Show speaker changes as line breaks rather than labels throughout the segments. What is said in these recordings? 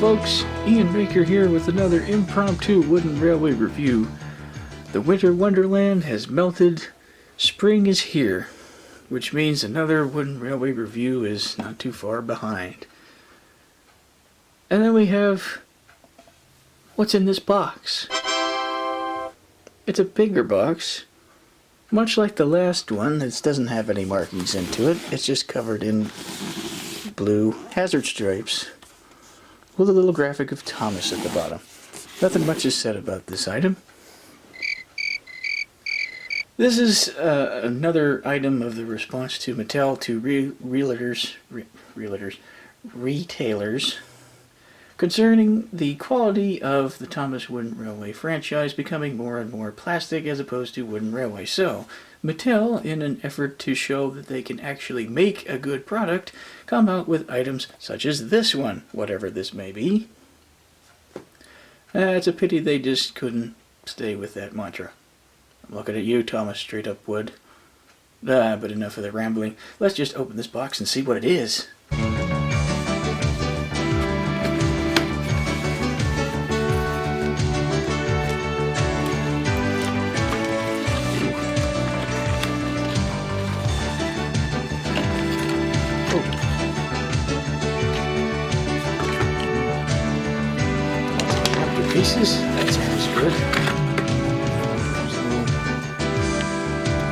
folks, Ian Baker here with another impromptu wooden railway review. The winter wonderland has melted, spring is here, which means another wooden railway review is not too far behind. And then we have what's in this box. It's a bigger box, much like the last one. This doesn't have any markings into it. It's just covered in blue hazard stripes with a little graphic of Thomas at the bottom. Nothing much is said about this item. This is another item of the response to Mattel to retailers concerning the quality of the Thomas Wooden Railway franchise becoming more and more plastic as opposed to wooden railway. So, Mattel, in an effort to show that they can actually make a good product, come out with items such as this one, whatever this may be. It's a pity they just couldn't stay with that mantra. I'm looking at you, Thomas, straight up wood. But enough of the rambling. Let's just open this box and see what it is. Pieces. That sounds good.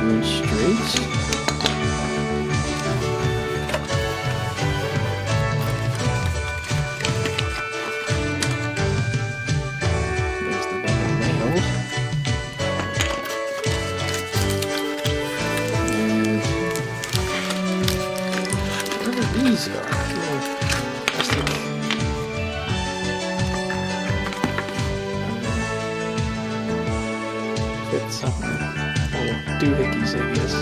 Good straights. There's the double nails. And whatever these are. Something. Oh, doohickeys, I guess.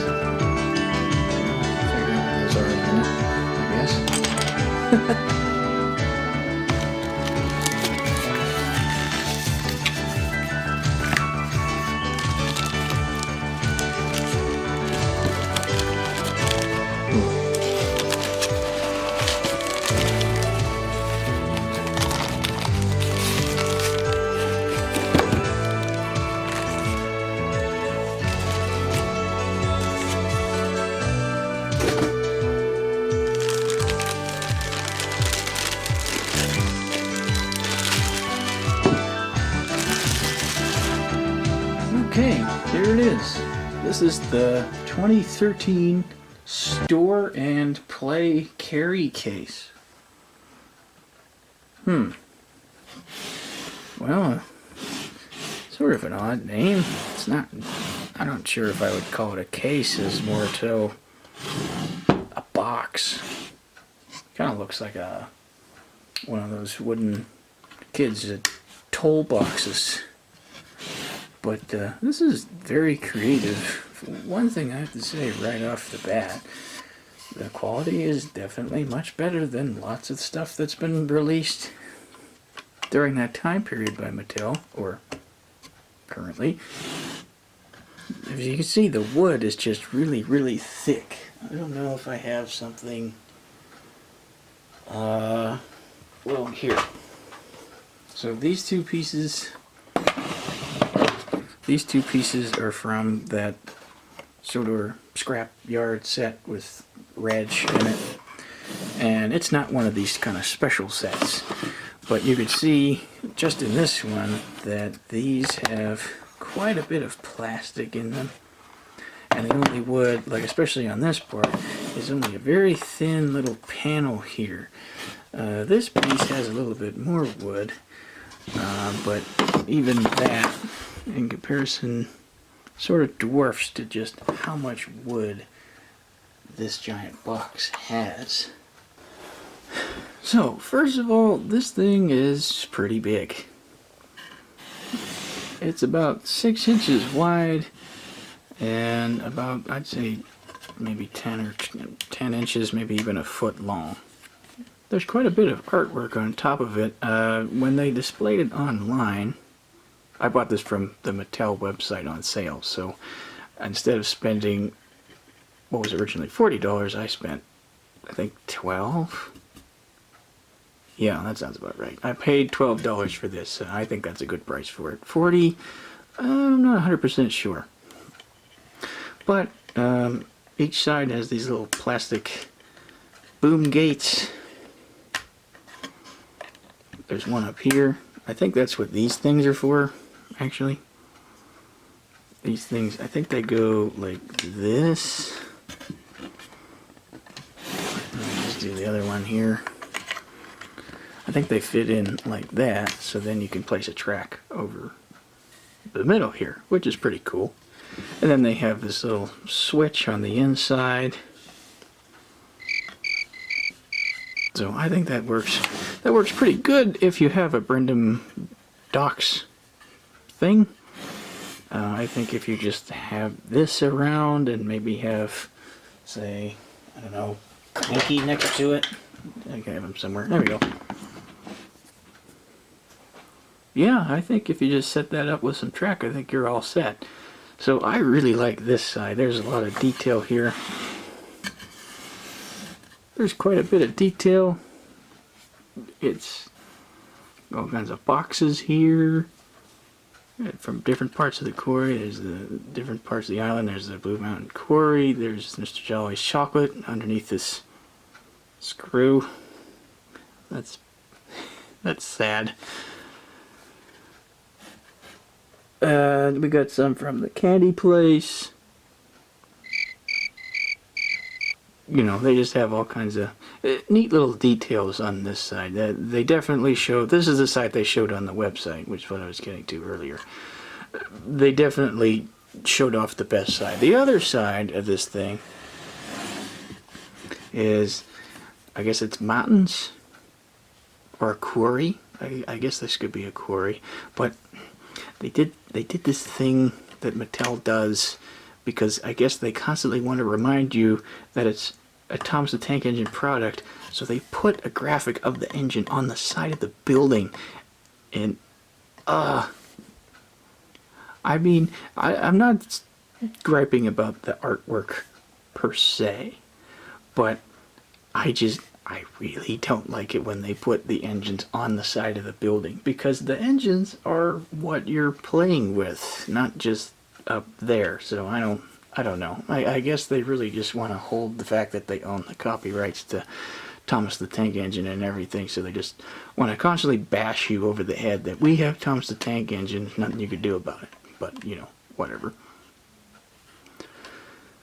Figure out what those are in a minute, I guess. Okay, here it is. This is the 2013 Store and Play Carry Case. Well, sort of an odd name. It's not, I'm not sure if I would call it a case, it's more so a box. Kind of looks like one of those wooden kids' toll boxes. But this is very creative. One thing I have to say right off the bat, the quality is definitely much better than lots of stuff that's been released during that time period by Mattel, or currently. As you can see, the wood is just really, really thick. I don't know if I have something, well, here. So these two pieces are from that sort of scrap yard set with Reg in it. And it's not one of these kind of special sets. But you can see just in this one that these have quite a bit of plastic in them. And the only wood, like especially on this part, is only a very thin little panel here. This piece has a little bit more wood. But even that, in comparison, sort of dwarfs to just how much wood this giant box has. So, first of all, this thing is pretty big. It's about 6 inches wide and about, I'd say, maybe 10 inches, maybe even a foot long. There's quite a bit of artwork on top of it. When they displayed it online, I bought this from the Mattel website on sale, so instead of spending what was originally $40, I spent, I think, $12. Yeah, that sounds about right. I paid $12 for this. I think that's a good price for it. 40, I'm not 100% sure. But each side has these little plastic boom gates. There's one up here. I think that's what these things are for, actually. These things, I think they go like this. Let's do the other one here. I think they fit in like that, so then you can place a track over the middle here, which is pretty cool. And then they have this little switch on the inside. So I think that works. That works pretty good if you have a Brendam docks thing. I think if you just have this around and maybe have, say, I don't know, Cranky next to it. I can have them somewhere. There we go. Yeah, I think if you just set that up with some track, I think you're all set. So I really like this side. There's a lot of detail here. There's quite a bit of detail. It's all kinds of boxes here from different parts of the quarry. There's the different parts of the island. There's the Blue Mountain Quarry. There's Mr. Jolly's chocolate underneath this screw. That's sad. We got some from the candy place. You know, they just have all kinds of neat little details on this side. They definitely show, this is the side they showed on the website, which is what I was getting to earlier. They definitely showed off the best side. The other side of this thing is, I guess it's mountains or a quarry. I guess this could be a quarry, but they did this thing that Mattel does because I guess they constantly want to remind you that it's a Thomas the Tank Engine product, so they put a graphic of the engine on the side of the building, and I mean, I'm not griping about the artwork per se, but I really don't like it when they put the engines on the side of the building, because the engines are what you're playing with, not just up there. So I don't know. I guess they really just want to hold the fact that they own the copyrights to Thomas the Tank Engine and everything, so they just want to constantly bash you over the head that we have Thomas the Tank Engine, nothing you could do about it. But, you know, whatever.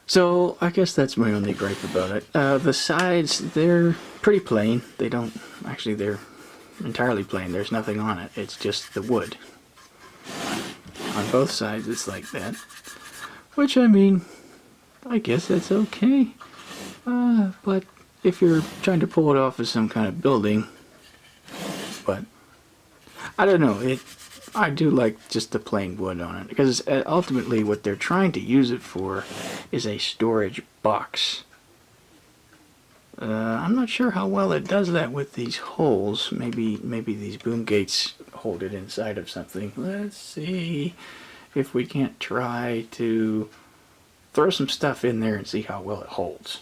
So, I guess that's my only gripe about it. The sides, they're pretty plain. They're entirely plain. There's nothing on it. It's just the wood. On both sides, it's like that. Which, I mean, I guess that's okay. But if you're trying to pull it off as some kind of building, but I don't know. I do like just the plain wood on it, because ultimately what they're trying to use it for is a storage box. I'm not sure how well it does that with these holes. Maybe these boom gates hold it inside of something. Let's see if we can't try to throw some stuff in there and see how well it holds.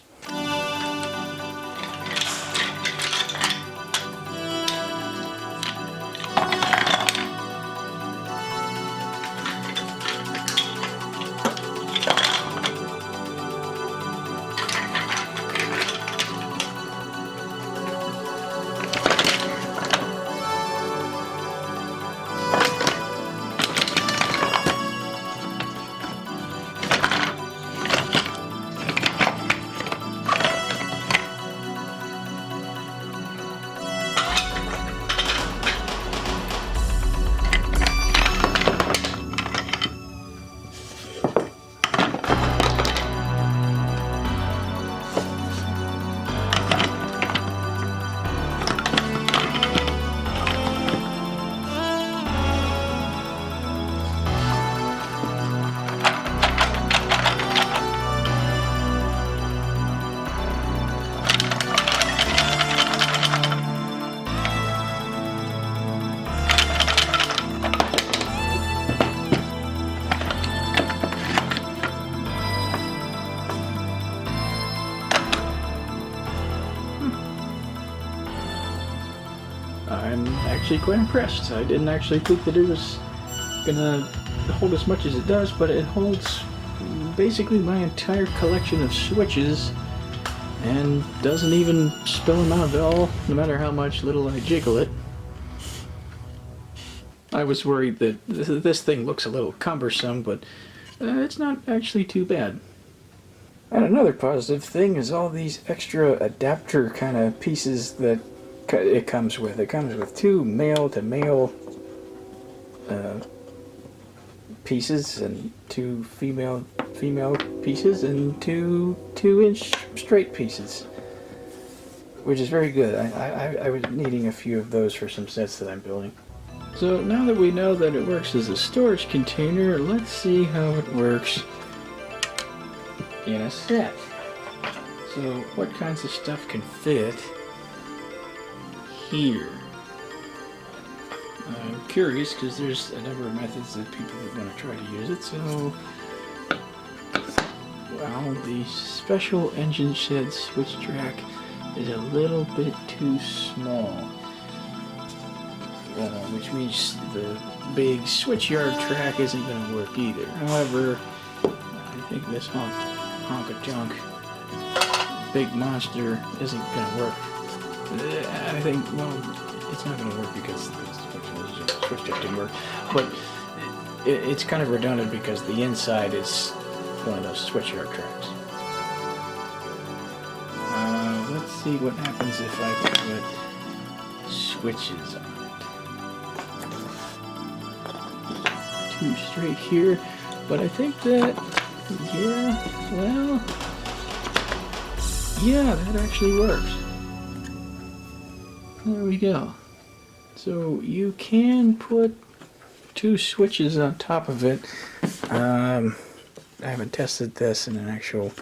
I'm actually quite impressed. I didn't actually think that it was gonna hold as much as it does, but it holds basically my entire collection of switches and doesn't even spill them out at all, no matter how little I jiggle it. I was worried that this thing looks a little cumbersome, but it's not actually too bad. And another positive thing is all these extra adapter kind of pieces that it comes with. It comes with 2 male-to-male pieces and 2 female pieces and 2 2-inch straight pieces, which is very good. I was needing a few of those for some sets that I'm building. So now that we know that it works as a storage container, let's see how it works in a set. So what kinds of stuff can fit here? I'm curious because there's a number of methods that people are going to try to use it. So, well, the special engine shed switch track is a little bit too small, which means the big switchyard track isn't going to work either. However, I think this honk of junk big monster isn't going to work. I think, well, it's not going to work because the switch jack didn't work, but it's kind of redundant because the inside is one of those switchyard tracks. Let's see what happens if I put switches on it. 2 straight here, but I think that, yeah, well, yeah, that actually works. There we go. So you can put 2 switches on top of it. I haven't tested this in an actual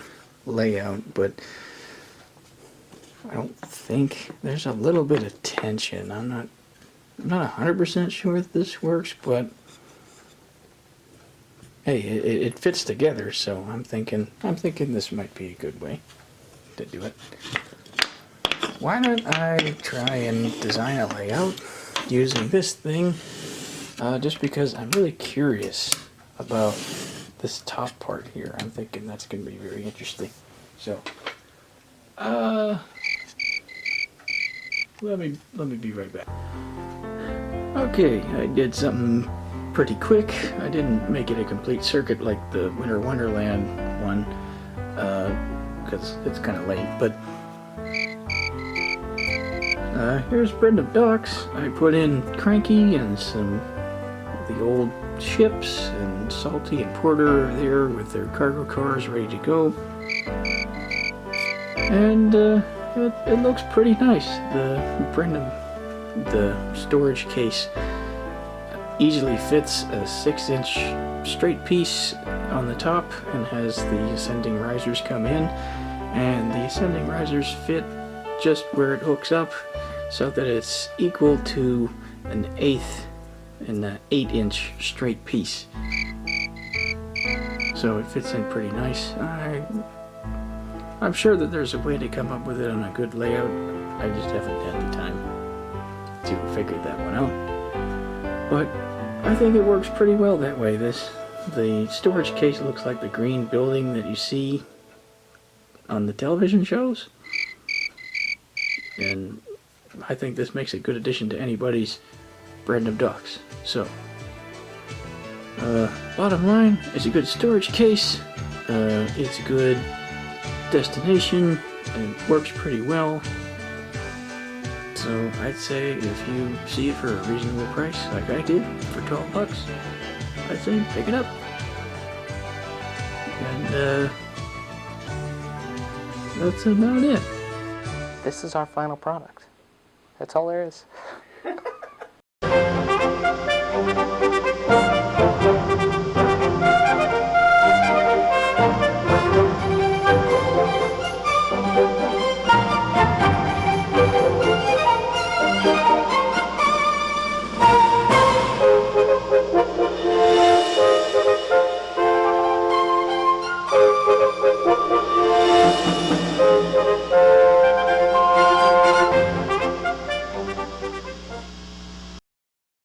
layout, but I don't think there's a little bit of tension. I'm not 100% sure that this works, but hey, it fits together, so I'm thinking this might be a good way to do it. Why don't I try and design a layout using this thing, just because I'm really curious about this top part here. I'm thinking that's going to be very interesting. So, let me be right back. Okay, I did something pretty quick. I didn't make it a complete circuit like the Winter Wonderland one, because it's kind of late, but here's Brenda Docks. I put in Cranky and some of the old ships, and Salty and Porter there with their cargo cars ready to go. And it looks pretty nice. The storage case easily fits a 6-inch straight piece on the top and has the ascending risers come in, and the ascending risers fit just where it hooks up so that it's equal to an 1/8 in an 8-inch straight piece. So it fits in pretty nice. I'm sure that there's a way to come up with it on a good layout. I just haven't had the time to figure that one out. But I think it works pretty well that way. The storage case looks like the green building that you see on the television shows. And I think this makes a good addition to anybody's Brenda Docks. So, bottom line, it's a good storage case. It's a good destination and works pretty well. So I'd say if you see it for a reasonable price, like I did, for $12, I'd say pick it up. And that's about it.
This is our final product. That's all there is.